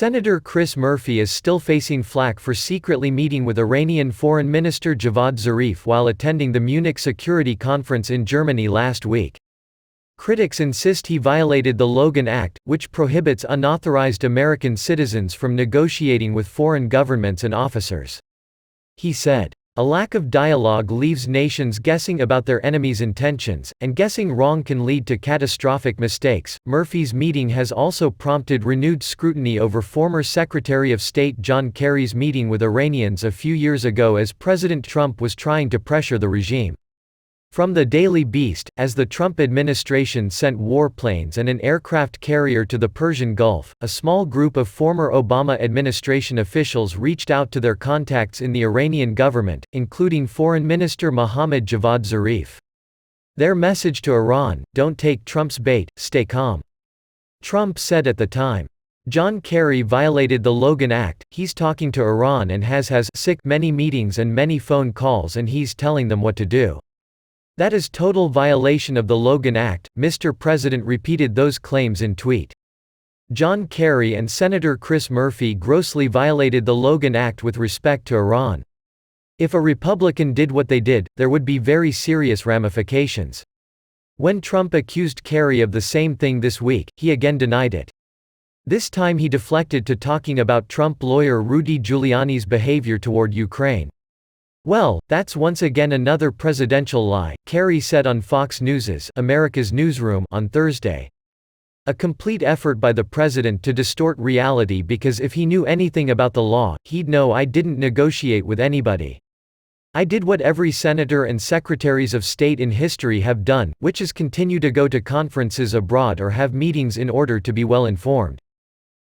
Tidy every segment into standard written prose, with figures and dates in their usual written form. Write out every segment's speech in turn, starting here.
Senator Chris Murphy is still facing flack for secretly meeting with Iranian Foreign Minister Javad Zarif while attending the Munich Security Conference in Germany last week. Critics insist he violated the Logan Act, which prohibits unauthorized American citizens from negotiating with foreign governments and officers. He said, "A lack of dialogue leaves nations guessing about their enemies' intentions, and guessing wrong can lead to catastrophic mistakes." Murphy's meeting has also prompted renewed scrutiny over former Secretary of State John Kerry's meeting with Iranians a few years ago as President Trump was trying to pressure the regime. From the Daily Beast, as the Trump administration sent warplanes and an aircraft carrier to the Persian Gulf, a small group of former Obama administration officials reached out to their contacts in the Iranian government, including Foreign Minister Mohammad Javad Zarif. Their message to Iran: "Don't take Trump's bait, stay calm." Trump said at the time, "John Kerry violated the Logan Act, he's talking to Iran and has many meetings and many phone calls and he's telling them what to do. That is total violation of the Logan Act." Mr. President repeated those claims in tweet. John Kerry and Senator Chris Murphy grossly violated the Logan Act with respect to Iran. If a Republican did what they did, there would be very serious ramifications. When Trump accused Kerry of the same thing this week, he again denied it. This time he deflected to talking about Trump lawyer Rudy Giuliani's behavior toward Ukraine. "Well, that's once again another presidential lie," Kerry said on Fox News's America's Newsroom on Thursday. "A complete effort by the president to distort reality because if he knew anything about the law, he'd know I didn't negotiate with anybody. I did what every senator and secretaries of state in history have done, which is continue to go to conferences abroad or have meetings in order to be well informed.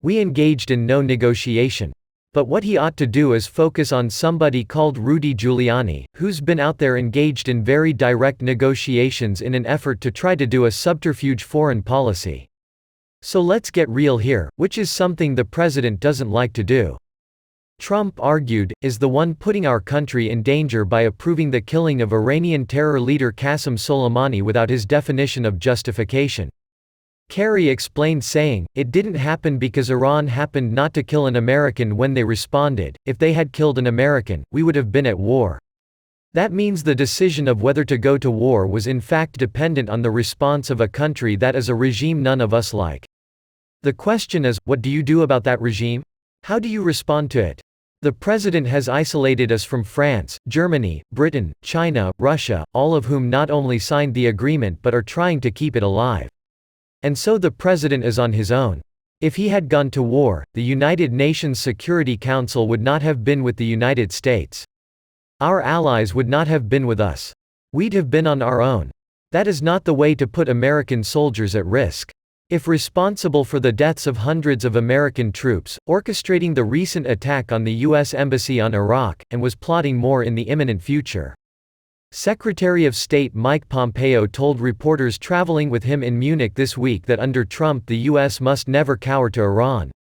We engaged in no negotiation. But what he ought to do is focus on somebody called Rudy Giuliani, who's been out there engaged in very direct negotiations in an effort to try to do a subterfuge foreign policy. So let's get real here, which is something the president doesn't like to do. Trump argued, is the one putting our country in danger by approving the killing of Iranian terror leader Qasem Soleimani without his definition of justification." Kerry explained saying, "It didn't happen because Iran happened not to kill an American when they responded. If they had killed an American, we would have been at war. That means the decision of whether to go to war was in fact dependent on the response of a country that is a regime none of us like. The question is, what do you do about that regime? How do you respond to it? The president has isolated us from France, Germany, Britain, China, Russia, all of whom not only signed the agreement but are trying to keep it alive. And so the president is on his own. If he had gone to war, the United Nations Security Council would not have been with the United States. Our allies would not have been with us. We'd have been on our own. That is not the way to put American soldiers at risk. If responsible for the deaths of hundreds of American troops, orchestrating the recent attack on the U.S. Embassy on Iraq, and was plotting more in the imminent future." Secretary of State Mike Pompeo told reporters traveling with him in Munich this week that under Trump the U.S. must never cower to Iran.